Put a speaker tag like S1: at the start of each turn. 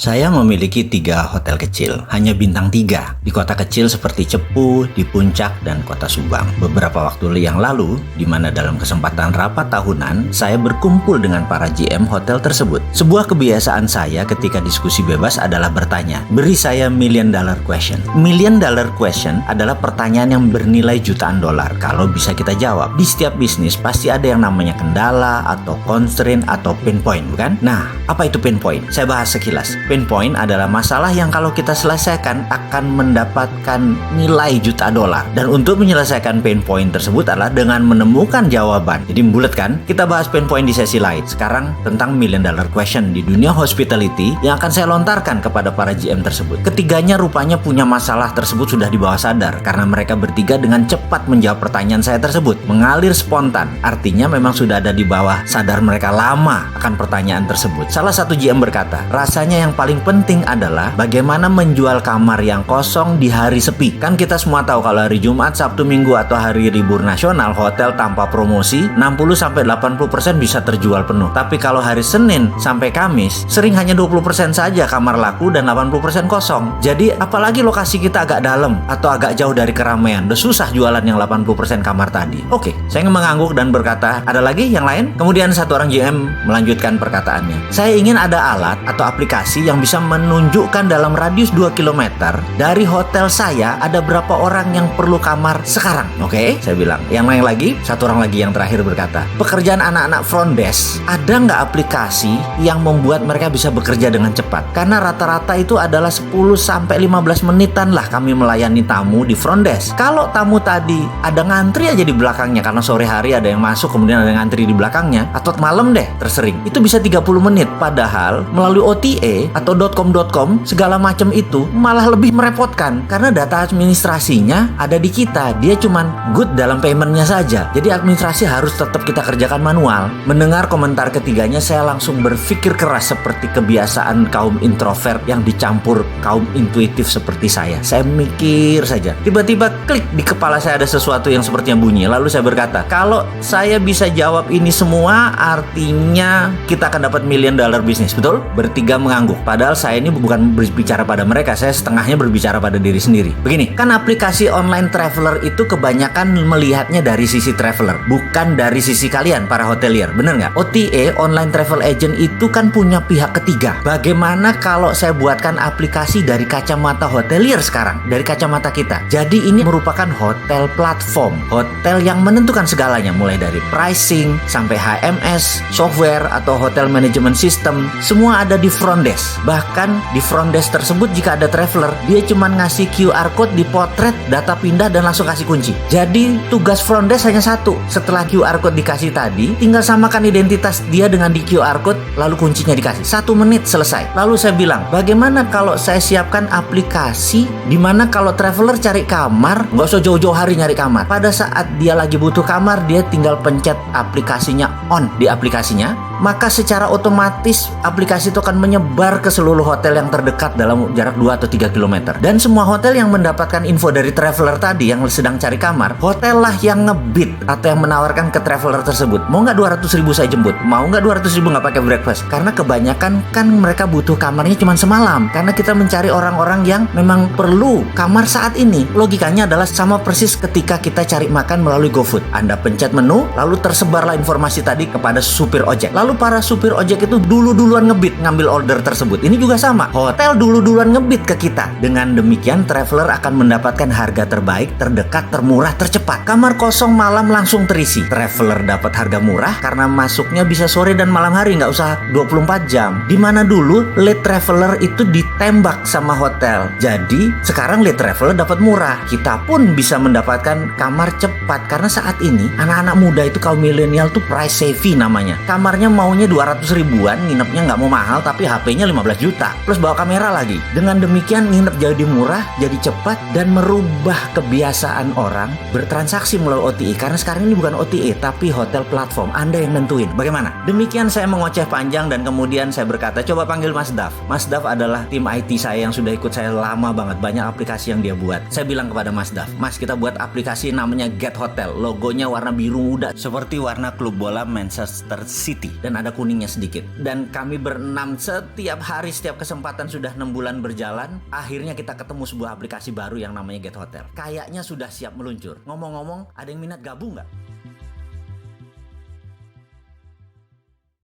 S1: Saya memiliki 3 hotel kecil, hanya bintang 3, di kota kecil seperti Cepu, di Puncak, dan kota Subang. Beberapa waktu yang lalu, di mana dalam kesempatan rapat tahunan, saya berkumpul dengan para GM hotel tersebut. Sebuah kebiasaan saya ketika diskusi bebas adalah bertanya, beri saya million dollar question. Million dollar question adalah pertanyaan yang bernilai jutaan dolar. Kalau bisa kita jawab, di setiap bisnis pasti ada yang namanya kendala, atau constraint, atau pain point, bukan? Nah, apa itu pain point? Saya bahas sekilas. Pain point adalah masalah yang kalau kita selesaikan akan mendapatkan nilai juta dolar. Dan untuk menyelesaikan pain point tersebut adalah dengan menemukan jawaban. Jadi bulat kan? Kita bahas pain point di sesi lain. Sekarang tentang million dollar question di dunia hospitality yang akan saya lontarkan kepada para GM tersebut. Ketiganya rupanya punya masalah tersebut sudah di bawah sadar karena mereka bertiga dengan cepat menjawab pertanyaan saya tersebut. Mengalir spontan. Artinya memang sudah ada di bawah sadar mereka lama akan pertanyaan tersebut. Salah satu GM berkata, rasanya yang paling penting adalah bagaimana menjual kamar yang kosong di hari sepi. Kan kita semua tahu kalau hari Jumat, Sabtu, Minggu atau hari libur nasional, hotel tanpa promosi 60-80% bisa terjual penuh. Tapi kalau hari Senin sampai Kamis, sering hanya 20% saja kamar laku dan 80% kosong. Jadi apalagi lokasi kita agak dalam atau agak jauh dari keramaian, udah susah jualan yang 80% kamar tadi. Oke, saya mengangguk dan berkata, ada lagi yang lain? Kemudian satu orang GM melanjutkan perkataannya. Saya ingin ada alat atau aplikasi yang bisa menunjukkan dalam radius 2 km dari hotel saya ada berapa orang yang perlu kamar sekarang. Oke, saya bilang. Yang lain lagi, satu orang lagi yang terakhir berkata, pekerjaan anak-anak front desk, ada nggak aplikasi yang membuat mereka bisa bekerja dengan cepat? Karena rata-rata itu adalah 10-15 menitan lah kami melayani tamu di front desk. Kalau tamu tadi ada ngantri aja di belakangnya karena sore hari ada yang masuk kemudian ada yang ngantri di belakangnya, atau malam deh tersering, itu bisa 30 menit. Padahal melalui OTA atau .com segala macam itu malah lebih merepotkan karena data administrasinya ada di kita. Dia cuman good dalam paymentnya saja. Jadi administrasi harus tetap kita kerjakan manual. Mendengar komentar ketiganya, saya langsung berpikir keras seperti kebiasaan kaum introvert yang dicampur kaum intuitif seperti saya. Saya mikir saja. Tiba-tiba klik di kepala saya ada sesuatu yang sepertinya bunyi. Lalu saya berkata, kalau saya bisa jawab ini semua, artinya kita akan dapat million dollar bisnis. Betul? Bertiga mengangguk. Padahal saya ini bukan berbicara pada mereka, saya setengahnya berbicara pada diri sendiri. Begini, kan aplikasi online traveler itu kebanyakan melihatnya dari sisi traveler, bukan dari sisi kalian para hotelier, bener nggak? OTA, online travel agent itu kan punya pihak ketiga. Bagaimana kalau saya buatkan aplikasi dari kacamata hotelier sekarang, dari kacamata kita? Jadi ini merupakan hotel platform, hotel yang menentukan segalanya, mulai dari pricing sampai HMS, software atau hotel management system, semua ada di front desk. Bahkan di front desk tersebut jika ada traveler, dia cuma ngasih QR code, dipotret, data pindah dan langsung kasih kunci. Jadi tugas front desk hanya satu. Setelah QR code dikasih tadi, tinggal samakan identitas dia dengan di QR code, lalu kuncinya dikasih. 1 menit selesai. Lalu saya bilang, bagaimana kalau saya siapkan aplikasi di mana kalau traveler cari kamar, nggak usah jauh-jauh hari nyari kamar. Pada saat dia lagi butuh kamar, dia tinggal pencet aplikasinya on di aplikasinya, maka secara otomatis aplikasi itu akan menyebar ke seluruh hotel yang terdekat dalam jarak 2 atau 3 km. Dan semua hotel yang mendapatkan info dari traveler tadi yang sedang cari kamar, hotel lah yang ngebid atau yang menawarkan ke traveler tersebut. Mau nggak 200.000 saya jemput? Mau nggak 200.000 nggak pakai breakfast? Karena kebanyakan kan mereka butuh kamarnya cuma semalam. Karena kita mencari orang-orang yang memang perlu kamar saat ini. Logikanya adalah sama persis ketika kita cari makan melalui GoFood. Anda pencet menu, lalu tersebarlah informasi tadi kepada supir ojek. Lalu para supir ojek itu duluan ngebid ngambil order tersebut. Ini juga sama. Hotel duluan ngebid ke kita. Dengan demikian traveler akan mendapatkan harga terbaik, terdekat, termurah, tercepat. Kamar kosong malam langsung terisi. Traveler dapat harga murah karena masuknya bisa sore dan malam hari, nggak usah 24 jam. Dimana dulu late traveler itu ditembak sama hotel. Jadi sekarang late traveler dapat murah. Kita pun bisa mendapatkan kamar cepat karena saat ini anak-anak muda itu kaum milenial tuh price savvy namanya. Kamarnya maunya 200 ribuan, nginepnya nggak mau mahal tapi HP-nya 15 juta. Plus bawa kamera lagi. Dengan demikian nginep jadi murah, jadi cepat, dan merubah kebiasaan orang bertransaksi melalui OTA. Karena sekarang ini bukan OTA tapi hotel platform. Anda yang nentuin. Bagaimana? Demikian saya mengoceh panjang dan kemudian saya berkata, coba panggil Mas Daf. Mas Daf adalah tim IT saya yang sudah ikut saya lama banget. Banyak aplikasi yang dia buat. Saya bilang kepada Mas Daf, Mas, kita buat aplikasi namanya Get Hotel. Logonya warna biru muda seperti warna klub bola Manchester City. Dan dan ada kuningnya sedikit. Dan kami berenam setiap hari, setiap kesempatan sudah 6 bulan berjalan. Akhirnya kita ketemu sebuah aplikasi baru yang namanya Get Hotel. Kayaknya sudah siap meluncur. Ngomong-ngomong, ada yang minat gabung nggak?